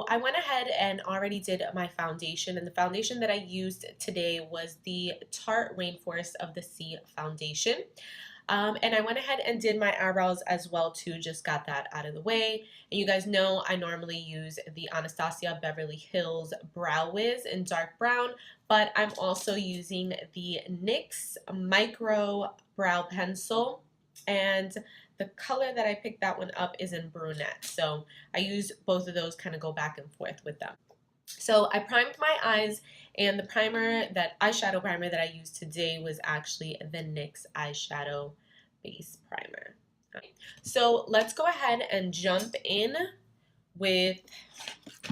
So I went ahead and already did my foundation, and the foundation that I used today was the Tarte Rainforest of the Sea foundation. And I went ahead and did my eyebrows as well too, just got that out of the way. And you guys know I normally use the Anastasia Beverly Hills Brow Wiz in dark brown, but I'm also using the NYX Micro Brow Pencil, and the color that I picked that one up is in brunette. So I use both of those, kind of go back and forth with them. So I primed my eyes, and the eyeshadow primer that I used today was actually the NYX eyeshadow base primer. Right. So let's go ahead and jump in with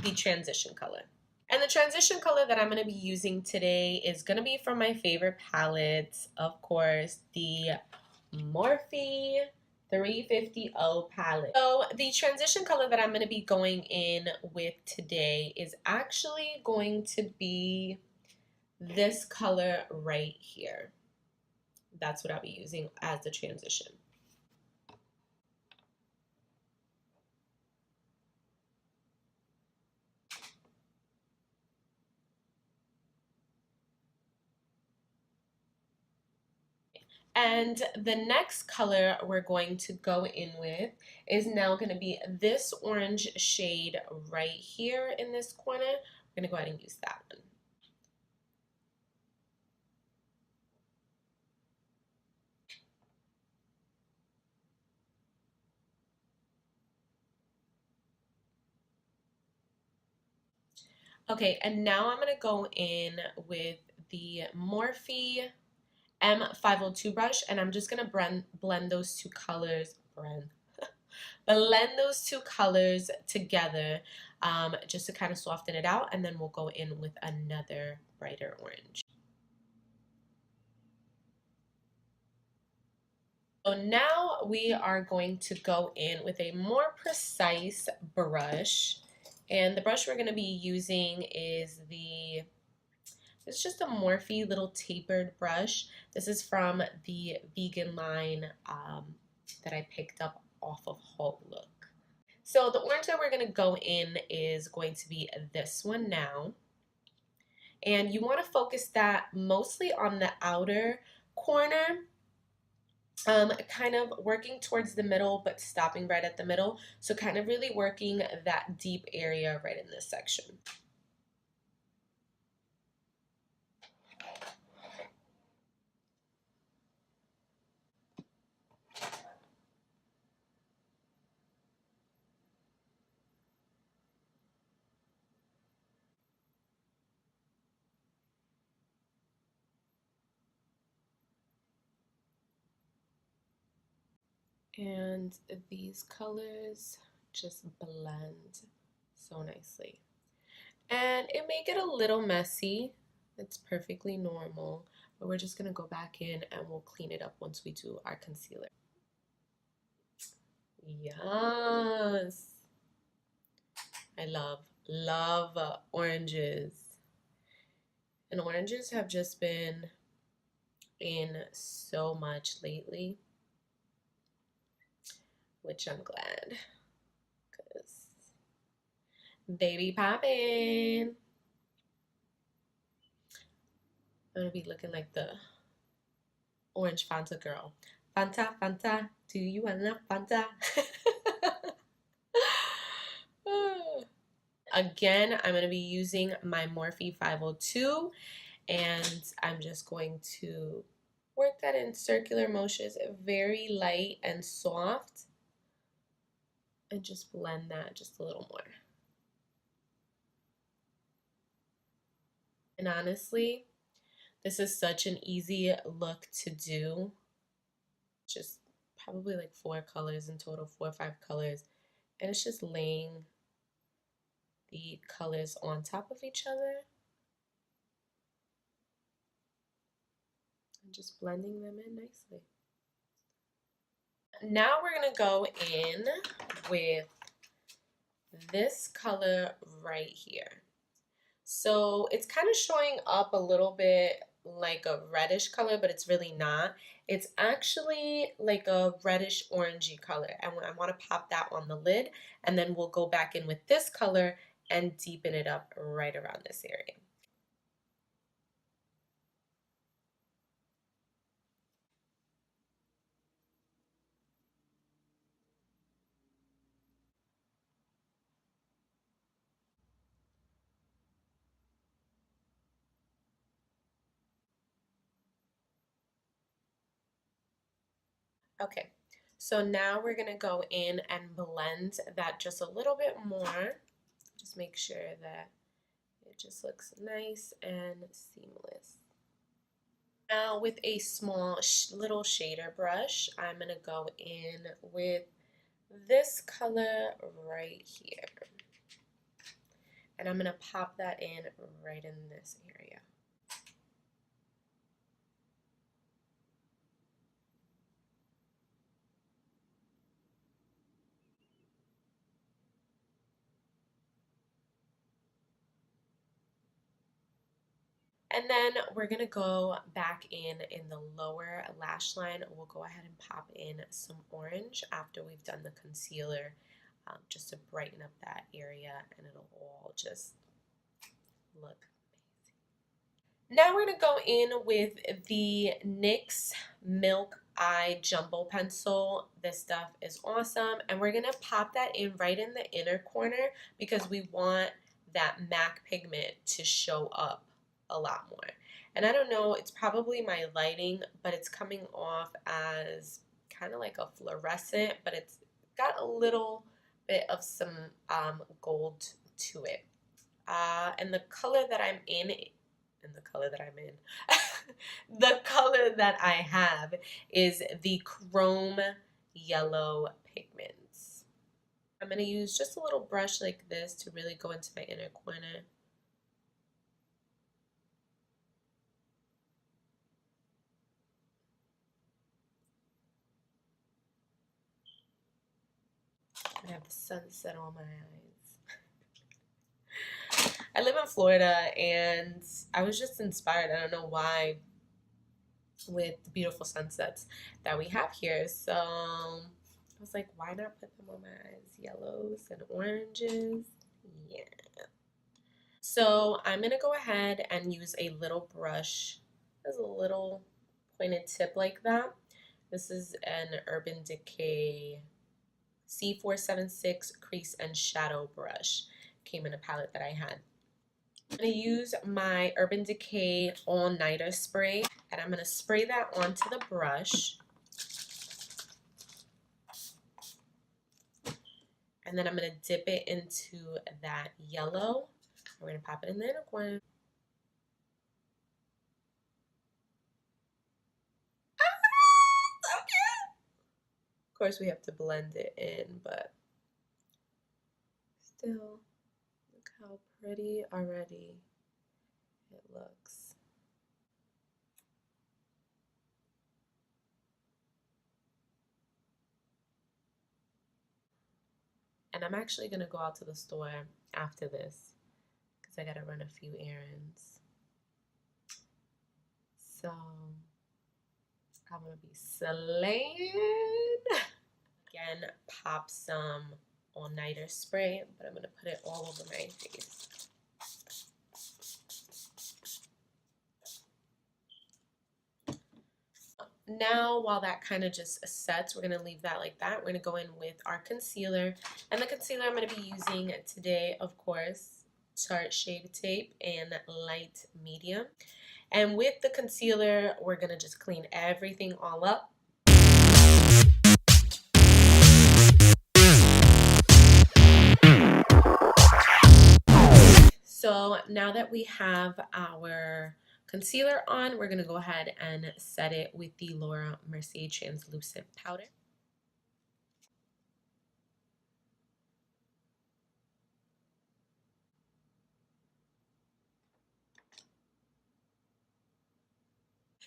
the transition color. And the transition color that I'm going to be using today is going to be from my favorite palettes, of course, the Morphe 350 palette. So the transition color that I'm going to be going in with today is actually going to be this color right here. That's what I'll be using as the transition. And the next color we're going to go in with is now going to be this orange shade right here in this corner. We're going to go ahead and use that one. Okay, and now I'm going to go in with the Morphe M502 brush, and I'm just going to blend those two colors, blend those two colors together just to kind of soften it out, and then we'll go in with another brighter orange. So now we are going to go in with a more precise brush, and the brush we're going to be using is it's just a Morphe little tapered brush. This is from the vegan line that I picked up off of Whole Look. So the orange that we're going to go in is going to be this one now. And you want to focus that mostly on the outer corner, kind of working towards the middle, but stopping right at the middle. So kind of really working that deep area right in this section. And these colors just blend so nicely. And it may get a little messy. It's perfectly normal. But we're just going to go back in and we'll clean it up once we do our concealer. Yes. I love oranges. And oranges have just been in so much lately, which I'm glad, because baby poppin'. I'm gonna be looking like the orange Fanta girl. Fanta, Fanta, do you want enough Fanta? Again, I'm going to be using my Morphe 502, and I'm just going to work that in circular motions, very light and soft, and just blend that just a little more. And honestly, this is such an easy look to do. Just probably like 4 colors in total, 4 or 5 colors, and it's just laying the colors on top of each other and just blending them in nicely. Now we're going to go in with this color right here. So it's kind of showing up a little bit like a reddish color, but it's really not. It's actually like a reddish orangey color, and I want to pop that on the lid, and then we'll go back in with this color and deepen it up right around this area. Okay, so now we're gonna go in and blend that just a little bit more. Just make sure that it just looks nice and seamless. Now with a small little shader brush, I'm gonna go in with this color right here. And I'm gonna pop that in right in this area. And then we're gonna go back in the lower lash line. We'll go ahead and pop in some orange after we've done the concealer, just to brighten up that area, and it'll all just look amazing. Now we're gonna go in with the NYX Milk Eye Jumbo Pencil. This stuff is awesome, and we're gonna pop that in right in the inner corner because we want that MAC pigment to show up a lot more. And I don't know, it's probably my lighting, but it's coming off as kind of like a fluorescent, but it's got a little bit of some gold to it. And the color that I'm in, the color that I have is the chrome yellow pigments. I'm going to use just a little brush like this to really go into my inner corner. I have the sunset on my eyes. I live in Florida, and I was just inspired, I don't know why, with the beautiful sunsets that we have here. So I was like, why not put them on my eyes? Yellows and oranges. Yeah. So I'm going to go ahead and use a little brush. There's a little pointed tip like that. This is an Urban Decay C476 Crease and Shadow Brush. Came in a palette that I had. I'm going to use my Urban Decay All Nighter Spray, and I'm going to spray that onto the brush. And then I'm going to dip it into that yellow. We're going to pop it in the inner corner. Of course, we have to blend it in, but still, look how pretty already it looks. And I'm actually going to go out to the store after this because I got to run a few errands. So I'm going to be slaying. Again, pop some all-nighter spray, but I'm going to put it all over my face. Now, while that kind of just sets, we're going to leave that like that. We're going to go in with our concealer. And the concealer I'm going to be using today, of course, Tarte Shape Tape in light medium. And with the concealer, we're going to just clean everything all up. So now that we have our concealer on, we're going to go ahead and set it with the Laura Mercier translucent powder.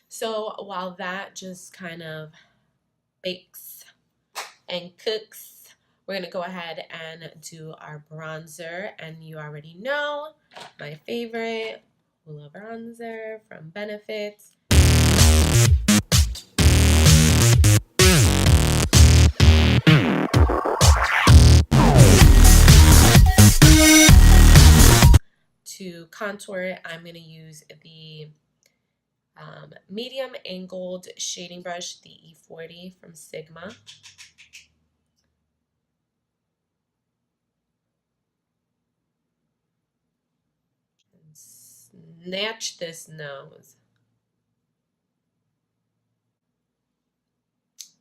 So while that just kind of bakes and cooks, we're going to go ahead and do our bronzer. And you already know my favorite Hoola bronzer from Benefits. contour, I'm going to use the medium angled shading brush, the E40 from Sigma. And snatch this nose.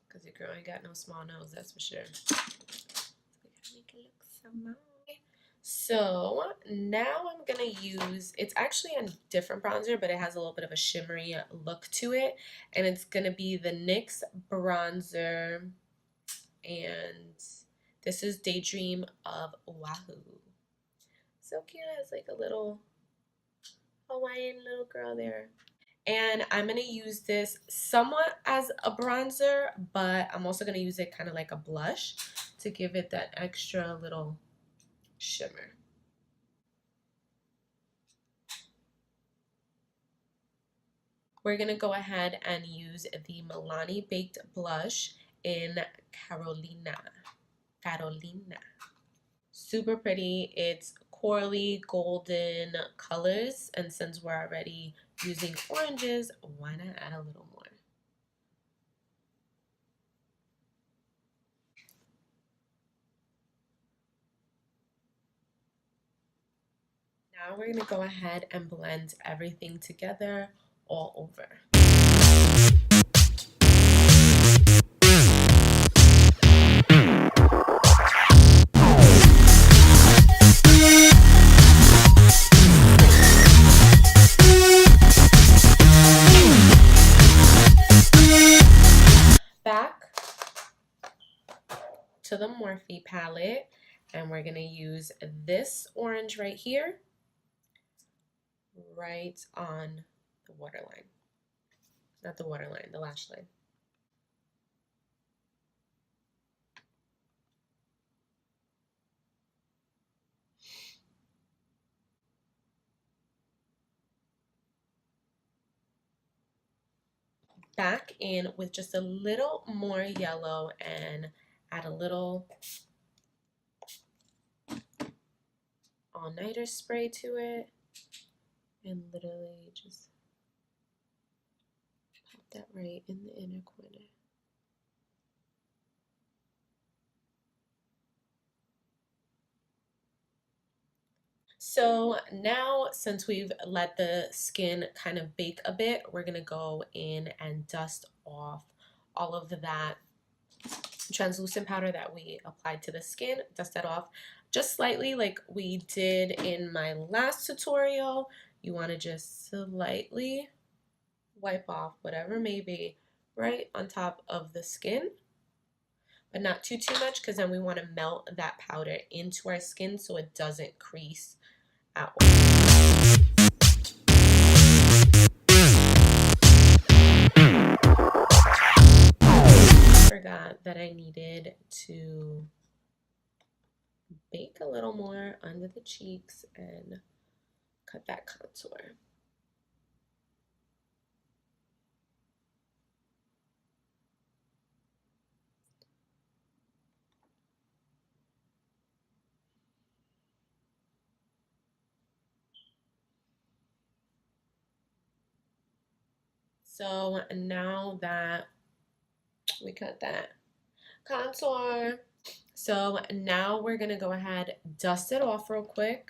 Because your girl ain't got no small nose, that's for sure. Make it look small. So now I'm gonna use, it's actually a different bronzer, but it has a little bit of a shimmery look to it. And it's gonna be the NYX bronzer. And this is Daydream of Wahoo. So cute, it has like a little Hawaiian little girl there. And I'm going to use this somewhat as a bronzer, but I'm also going to use it kind of like a blush to give it that extra little shimmer. We're going to go ahead and use the Milani Baked Blush in Carolina. Super pretty. It's corally golden colors, and since we're already using oranges, why not add a little more? Now we're going to go ahead and blend everything together all over. Back to the Morphe palette, and we're going to use this orange right here, right on the waterline. Not the waterline, the lash line. Back in with just a little more yellow and add a little all-nighter spray to it, and literally just pop that right in the inner corner. So now, since we've let the skin kind of bake a bit, we're gonna go in and dust off all of that translucent powder that we applied to the skin. Dust that off just slightly like we did in my last tutorial. You want to just slightly wipe off whatever may be right on top of the skin, but not too much, because then we want to melt that powder into our skin so it doesn't crease at all. Forgot that I needed to bake a little more under the cheeks and cut that contour. So now that we cut that contour, so now we're gonna go ahead, dust it off real quick.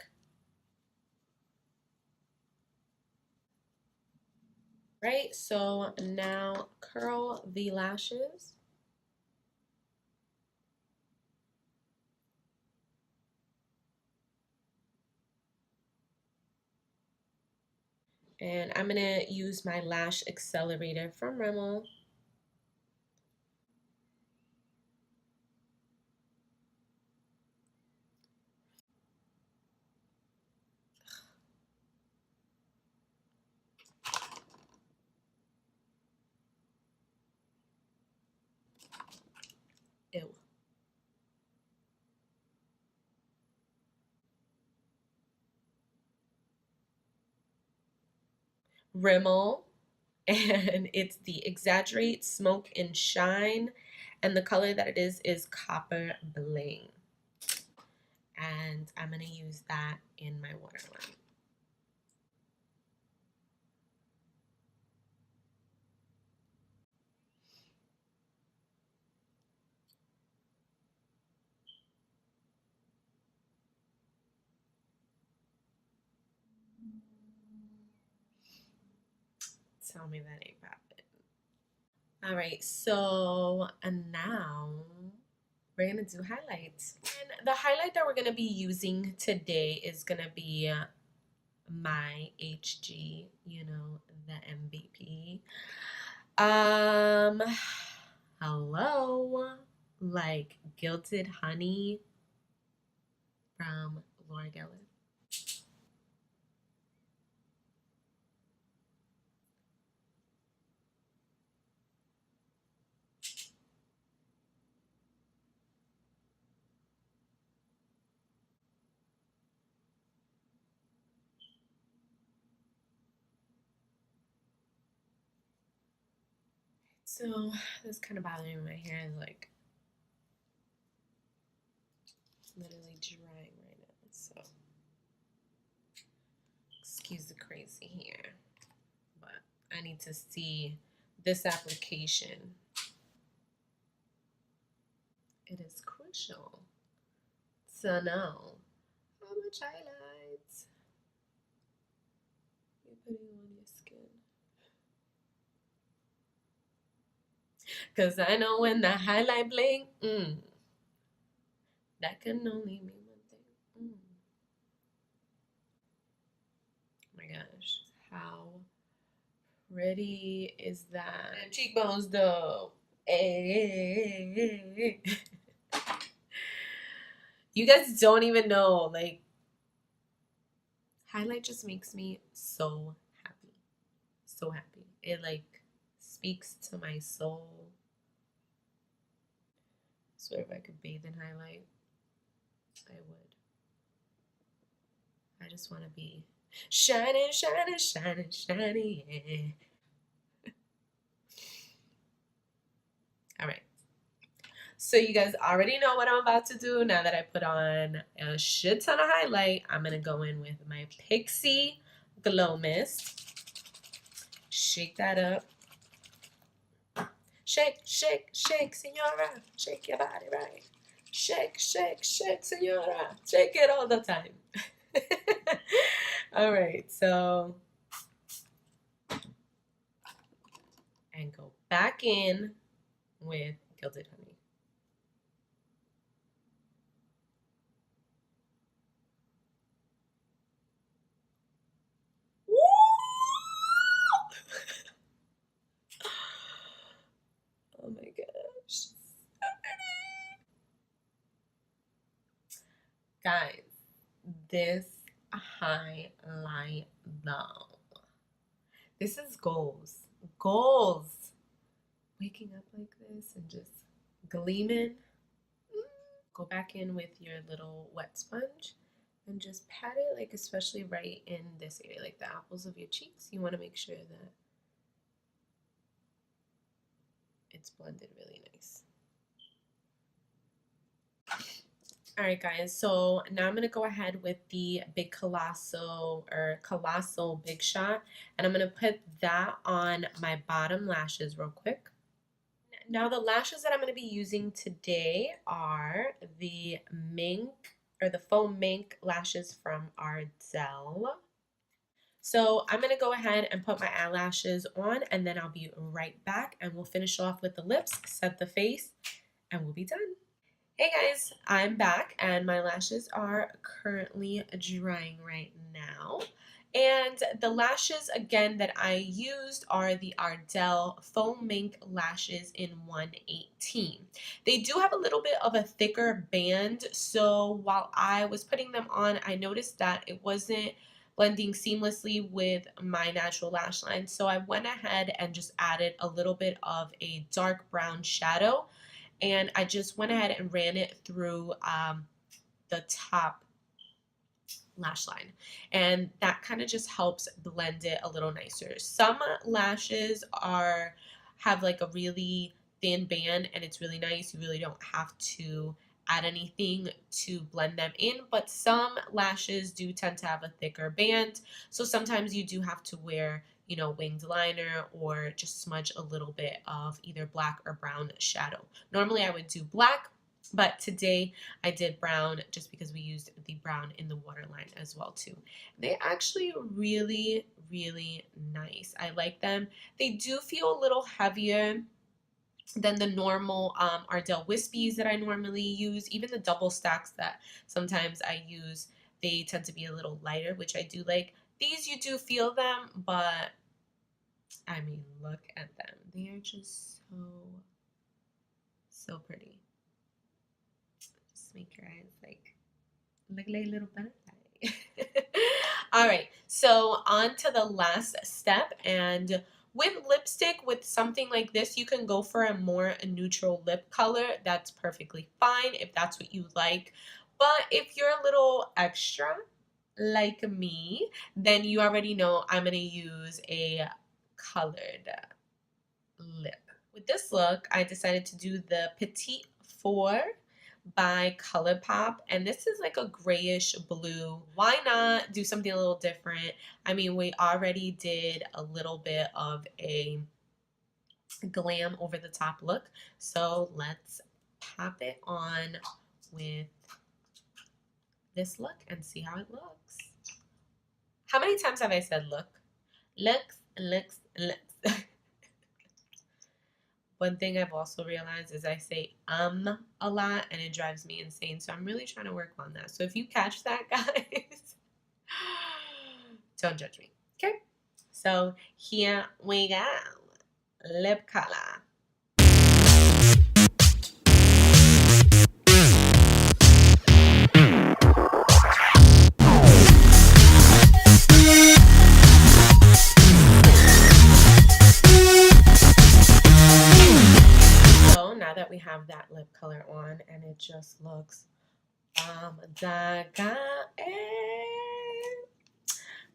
Right, so now curl the lashes. And I'm gonna use my lash accelerator from Rimmel. Ew. Rimmel, and it's the Exaggerate Smoke and Shine, and the color that it is Copper Bling. And I'm gonna use that in my waterline. tell me that ain't popping. All right, so and now we're gonna do highlights. And the highlight that we're gonna be using today is gonna be my HG, you know, the MVP. Hello, like Gilded Honey from Laura Geller. So this kind of bothering me. My hair is like literally drying right now. So excuse the crazy here, but I need to see this application. It is crucial to know how much highlights you're putting on your skin. Because I know when the highlight blink, that can only mean one thing. Oh my gosh, how pretty is that? And cheekbones though. Hey. You guys don't even know, like, highlight just makes me so happy. So happy. It like speaks to my soul. I swear if I could bathe in highlight, I would. I just want to be shining, shining, shining, shining, yeah. All right. So you guys already know what I'm about to do. Now that I put on a shit ton of highlight, I'm going to go in with my Pixie Glow Mist. Shake that up. Shake, shake, shake, senora. Shake your body right. Shake, shake, shake, senora. Shake it all the time. All right, so. And go back in with Gilded Honey. Oh my gosh. Guys, this highlight though. This is goals. Goals. Waking up like this and just gleaming. Go back in with your little wet sponge and just pat it, like especially right in this area, like the apples of your cheeks. You want to make sure that it's blended really nice. All right, guys, so now I'm going to go ahead with the Big Colossal Big Shot, and I'm going to put that on my bottom lashes real quick. Now the lashes that I'm going to be using today are the faux mink lashes from Ardell. So I'm going to go ahead and put my eyelashes on, and then I'll be right back, and we'll finish off with the lips, set the face, and we'll be done. Hey guys, I'm back and my lashes are currently drying right now. And the lashes again that I used are the Ardell Faux Mink lashes in 118. They do have a little bit of a thicker band, so while I was putting them on, I noticed that it wasn't blending seamlessly with my natural lash line. So I went ahead and just added a little bit of a dark brown shadow. And I just went ahead and ran it through the top lash line. And that kind of just helps blend it a little nicer. Some lashes have like a really thin band and it's really nice. You really don't have to add anything to blend them in. But some lashes do tend to have a thicker band. So sometimes you do have to wear winged liner or just smudge a little bit of either black or brown shadow. Normally I would do black, But today I did brown just because we used the brown in the waterline as well too. They actually really, really nice. I like them. They do feel a little heavier than the normal Ardell Wispies that I normally use. Even the double stacks that sometimes I use, they tend to be a little lighter, which I do like. These you do feel them, but I mean, look at them. They are just so pretty. Just make your eyes look like a little butterfly. All right, so on to the last step. And with lipstick, with something like this, you can go for a more neutral lip color. That's perfectly fine if that's what you like. But if you're a little extra like me, then you already know I'm going to use a colored lip. With this look, I decided to do the Petite Four by ColourPop, and this is like a grayish blue. Why not do something a little different? I mean, we already did a little bit of a glam over the top look, so let's pop it on with this look and see how it looks. How many times have I said look? Looks, looks, looks. One thing I've also realized is I say a lot and it drives me insane. So I'm really trying to work on that. So if you catch that, guys, don't judge me. Okay? So here we go. Lip color. So now that we have that lip color on and it just looks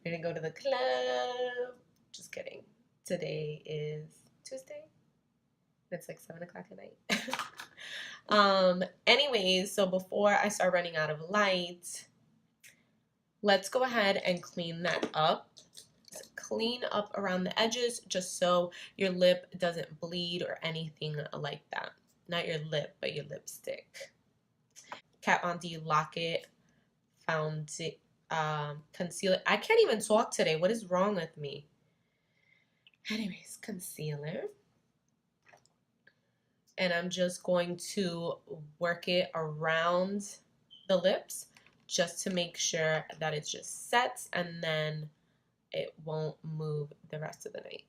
we're gonna go to the club. Just kidding. Today is Tuesday. It's like 7 o'clock at night. Anyways, so before I start running out of light, let's go ahead and clean that up. Clean up around the edges just so your lip doesn't bleed or anything like that. Not your lip, but your lipstick. Kat Von D Lock-It found it, concealer. I can't even talk today. What is wrong with me? Anyways, concealer. And I'm just going to work it around the lips just to make sure that it just sets and then it won't move the rest of the night.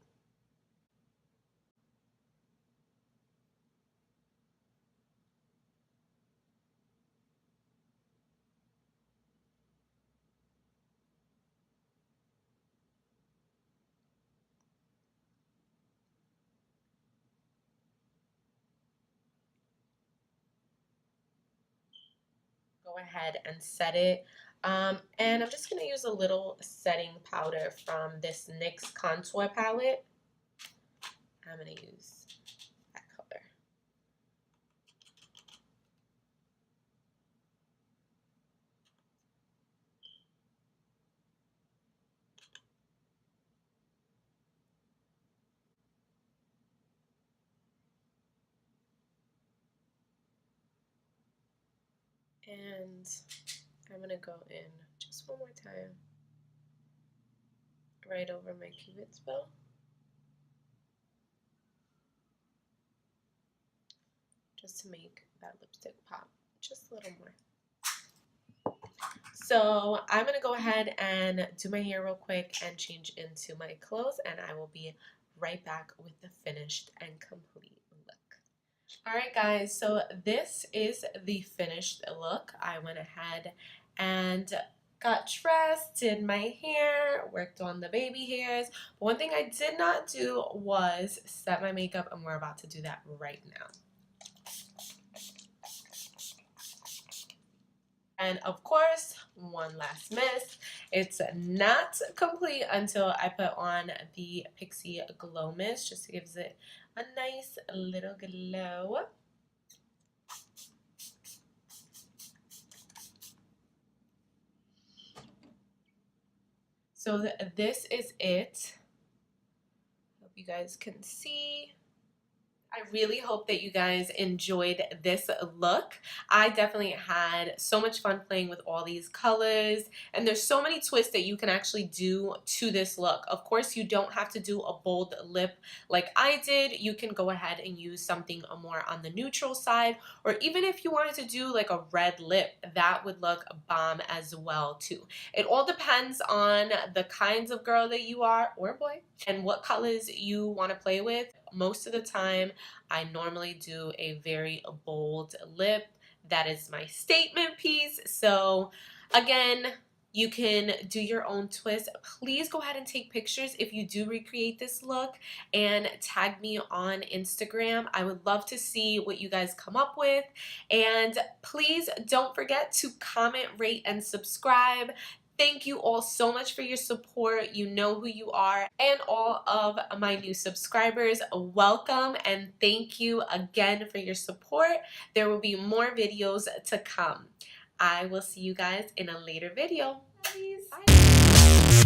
Go ahead and set it. And I'm just going to use a little setting powder from this NYX contour palette. I'm going to use that color. And I'm going to go in just one more time right over my Cupid's bow. Just to make that lipstick pop just a little more. So I'm going to go ahead and do my hair real quick and change into my clothes, and I will be right back with the finished and complete look. Alright guys, so this is the finished look. I went ahead and got dressed, did my hair, worked on the baby hairs. But one thing I did not do was set my makeup, and we're about to do that right now. And of course, one last miss. It's not complete until I put on the Pixie Glow Mist, just gives it a nice little glow. So this is it. Hope you guys can see. I really hope that you guys enjoyed this look. I definitely had so much fun playing with all these colors, and there's so many twists that you can actually do to this look. Of course, you don't have to do a bold lip like I did. You can go ahead and use something more on the neutral side, or even if you wanted to do like a red lip, that would look bomb as well too. It all depends on the kinds of girl that you are, or boy, and what colors you want to play with. Most of the time, I normally do a very bold lip. That is my statement piece. So again, you can do your own twist. Please go ahead and take pictures if you do recreate this look and tag me on Instagram. I would love to see what you guys come up with. And please don't forget to comment, rate, and subscribe. Thank you all so much for your support. You know who you are. And all of my new subscribers, welcome and thank you again for your support. There will be more videos to come. I will see you guys in a later video. Bye.